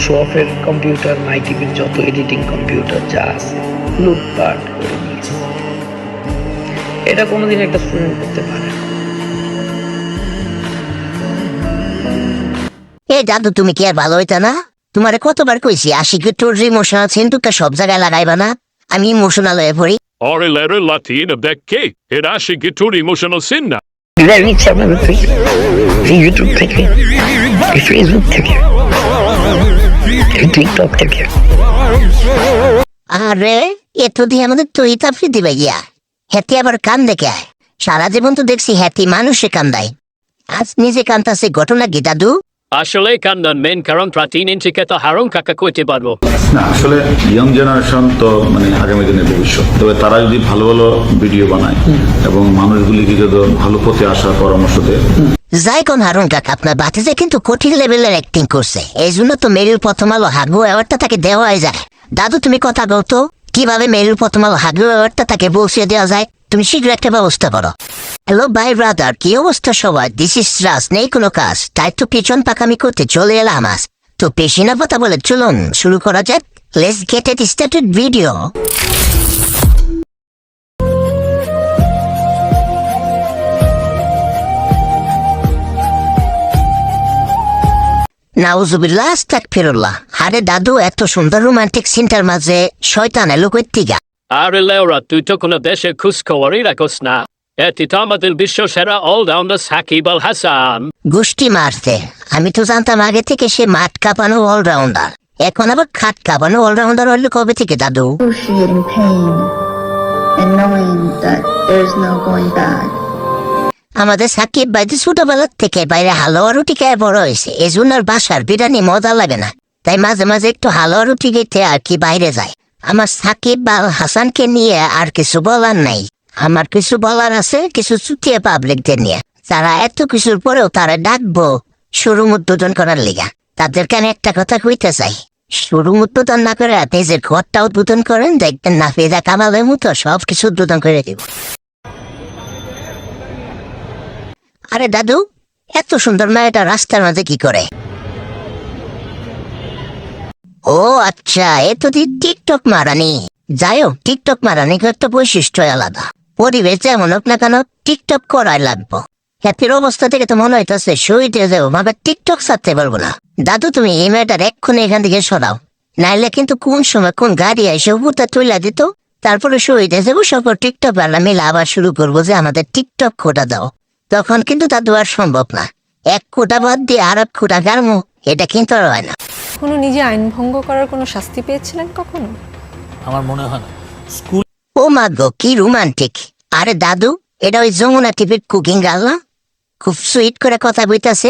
Show অফের computer, মাই টিভির যত এডিটিং কম্পিউটার যা আছে লুটপাট করে নিয়েছে। এটা কোনোদিন একটা স্টুডেন্ট করতে পারে না। এই দাদু, তুমি কি আর ভালো হইতা না? তোমারে কতবার কইছি আশিকের তোর ইমোশনাল সিনটুকটা সব জায়গায় লাগাইবা না, আমি ইমোশনাল হয়ে পড়ি। Ore lere Latin de che? Era shigitur emotional sinna. বিদায় নিচ্ছে আপনাদের থেকে, এই ইউটিউব থেকে, এই ফেসবুক থেকে, এই টিকটক থেকে। আরে এত দিয়ে আমাদের তুই তাফরি দিবে গিয়া, হ্যাতি আবার কান দেখে আয়। সারা জীবন তো দেখছি হ্যাতি মানুষে কান্দায়, আজ নিজে কান্দাছে, ঘটনা কি দাদু? আসলে কান্দান মেন কারণ প্রাচীন ইঞ্চিকে তো হারং কাকা কইতে পারবো না। আসলে ইয়ং জেনারেশন তো মানে আগামী দিনের ভবিষ্যৎ। তবে তারা যদি ভালো ভালো ভিডিও বানায় এবং মানুষগুলিকে যদি ভালো পথে আসার পরামর্শ দেয়। যাই কোন হারুন কাকা, আপনার বাতিজে কিন্তু কঠিন লেভেলের অ্যাক্টিং করছে, এই জন্য তো মেরিল প্রথম আলো হাগু অ্যাওয়ার্ডটা তাকে দেওয়াই যায়। দাদু তুমি কথা বল তো, কিভাবে মেরিল প্রথম আলো হাগু অ্যাওয়ার্ডটা তাকে বসিয়ে দেওয়া যায়? তুমি শীঘ্র একটা ব্যবস্থা করো। হ্যালো বাই ব্রাদার, কি অবস্থা সবার? দিস ইস রাজ, নেই কোনো কাজ, তাই তো পিছন পাকামি করতে চলে এলাম আজ। তো বেশি না কথা বলে চলুন শুরু করা যাক। Let's get it started video. নাউজুবিল্লাহ, আস্তাগফিরুল্লাহ। আরে দাদু, এত সুন্দর রোমান্টিক সিনটার মাঝে শয়তান এলো কই থেকে? আরে লেওরা তুই তো কোনো দেশের খোঁজখবরই রাখোস না। এটি তো আমাদের বিশ্ব সেরা অলরাউন্ডার সাকিব আল হাসান। গোষ্ঠী মারতে আমি তো জানতাম আগে থেকে সে মাঠ কাঁপানো অলরাউন্ডার, এখন আবার খাট কাঁপানো অলরাউন্ডার হলো কবে থেকে দাদু? Excruciating pain and knowing that there's no going back. আমাদের সাকিব ভাই তো ছোটবেলার থেকে বাইরে হালুয়া রুটি খেয়ে বড় হয়েছে, এই জন্য আর বাসার বিরিয়ানি মজা লাগে না, তাই মাঝে মাঝে একটু হালুয়া রুটি খেতে আর কি বাইরে যায়। আমার সাকিব আল হাসানকে নিয়ে আর কিছু বলার নাই, আমার কিছু বলার আছে কিছু চুটিয়ে পাবলিকদের নিয়ে, যারা এত কিছুর পরেও তারা ডাকবো শোরুম উদ্বোধন করার লিগা। তাদেরকে আমি একটা কথা কইতে চাই, শোরুম উদ্বোধন না করে নিজের ঘরটা উদ্বোধন করেন, দেখবেন নাফিজা কামালের মতো সব কিছু উদ্বোধন করে দিব। আরে দাদু, এত সুন্দর মেয়েটা রাস্তার মাঝে কি করে? ও আচ্ছা, এ তো টিকটক মারানি। যাই হোক, টিকটক মারানি একটা বৈশিষ্ট্য আলাদা, পরিবেশ যেমন হোক না কেন টিকটক করাই লাগবো। হ্যাপির অবস্থা থেকে তো মনে হইতেছে শহীদে যাবো, ভাবে টিকটক ছাড়তে পারবো না। দাদু তুমি এই মেয়েটার এক্ষুনি এখান থেকে সরাও, নাইলে কিন্তু কোন সময় কোন গাড়ি এসে উপরটা তুলে দিত, তারপরে শহীদে যাবো, সব টিকটক বালা মিলে আবার শুরু করবো যে আমাদের টিকটক খোটা দাও। তখন কিন্তু দাদু আর সম্ভব না, এক কোটা বাদ দিয়ে আর এক কোটা গাড়মু, এটা কিন্তু আর হয় না। কোনো নিজে আইন ভঙ্গ করার কোনো শাস্তি পেয়েছিলেন কখনো? আমার মনে হয় না। স্কুল ও মা গো, কি রোমান্টিক। আরে দাদু, এটা ওই যমুনা টিভির কুকিং গার্ল না? খুব সুইট করে কথা বলতেছে।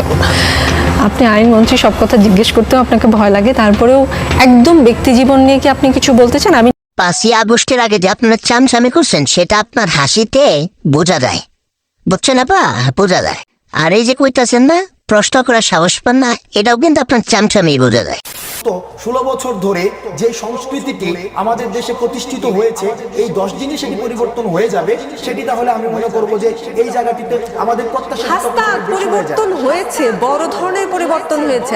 আপনি আইনমন্ত্রী, সব কথা জিজ্ঞেস করতেও আপনাকে ভয় লাগে, তারপরেও একদম ব্যক্তি জীবন নিয়ে কি আপনি কিছু বলতে চান? আমি 5ই আগস্টের আগে যে আপনার চামচামি করছেন সেটা আপনার হাসিতে বোঝা যায়, বুঝছেন আপা? বোঝা যায়। আর এই যে কইতাছেন না প্রশ্ন করার সাহস পান না, এটাও কিন্তু আপনার চামচামি বোঝা যায়। 16 বছর ধরে যে সংস্কৃতিটি আমাদের দেশে প্রতিষ্ঠিত হয়েছে, এই 10 দিনে সেটি পরিবর্তন হয়ে যাবে, সেটি তাহলে আমি মনে করব যে এই জায়গাটিতে আমাদের প্রত্যাশা পরিবর্তন হয়েছে, বড় ধরনের পরিবর্তন হয়েছে।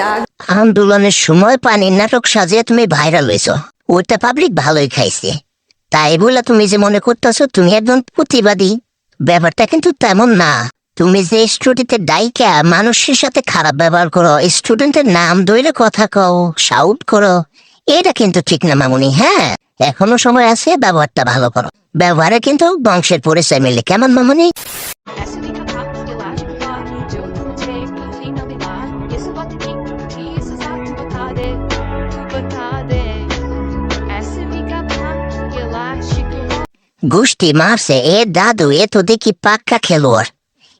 আন্দোলনের সময় পানির নাটক সাজিয়ে তুমি ভাইরাল হয়েছ, ওইটা পাবলিক ভালোই খাইছে, তাই বলে তুমি যে মনে করতেছো তুমি একজন প্রতিবাদী, ব্যাপারটা কিন্তু তেমন না। তুমি যে স্টুডেন্টের ডাইকা মানুষের সাথে খারাপ ব্যবহার করো, স্টুডেন্টের নাম ধরে কথা কও, শাউট করো, এটা কিন্তু ঠিক না মামুনি। হ্যাঁ, এখনো সময় আছে, ব্যবহারটা ভালো করো, ব্যবহারে কিন্তু বংশের পরিচয় মিলে, কেমন মামুনি? গোষ্ঠী মারছে এ দাদু, এ তো দেখি পাক্কা খেলোয়াড়,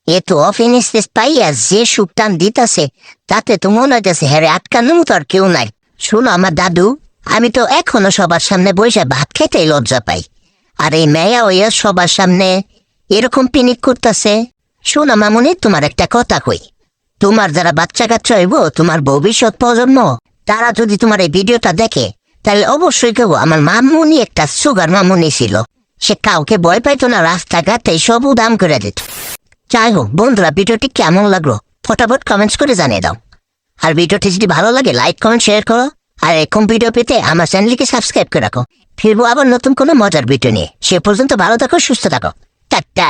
এ তো অফিনিস পাইয়া যে সুপটান দিতেছে তাতে তো মনে হইতেছে হ্যাঁ আটকানোর মতো আর কেউ নাই। শুনো আমার দাদু, আমি তো এখনো সবার সামনে বসে ভাত খেতেই লজ্জা পাই, আর এই মেয়া ওইয়া সবার সামনে এরকম পিনিক করতেছে। শোনো মামুনি, তোমার একটা কথা কই, তোমার যারা বাচ্চা কাচ্চা হইব, তোমার ভবিষ্যৎ প্রজন্ম, তারা যদি তোমার এই ভিডিওটা দেখে তাহলে অবশ্যই কেউ আমার মামুনি একটা সুগার মামুনি ছিল, সে কাউকে ভয় পাইতো না, রাস্তাঘাটে সব দাম করে দিত। যাই হোক বন্ধুরা, ভিডিওটি কেমন লাগলো ফটাফট কমেন্টস করে জানিয়ে দাও, আর ভিডিওটি যদি ভালো লাগে লাইক কমেন্ট শেয়ার করো, আর এরকম ভিডিও পেতে আমার চ্যানেলকে সাবস্ক্রাইব করে রাখো। ফিরবো আবার নতুন কোনো মজার ভিডিও নিয়ে। সে পর্যন্ত ভালো থাকো, সুস্থ থাকো। টাটা।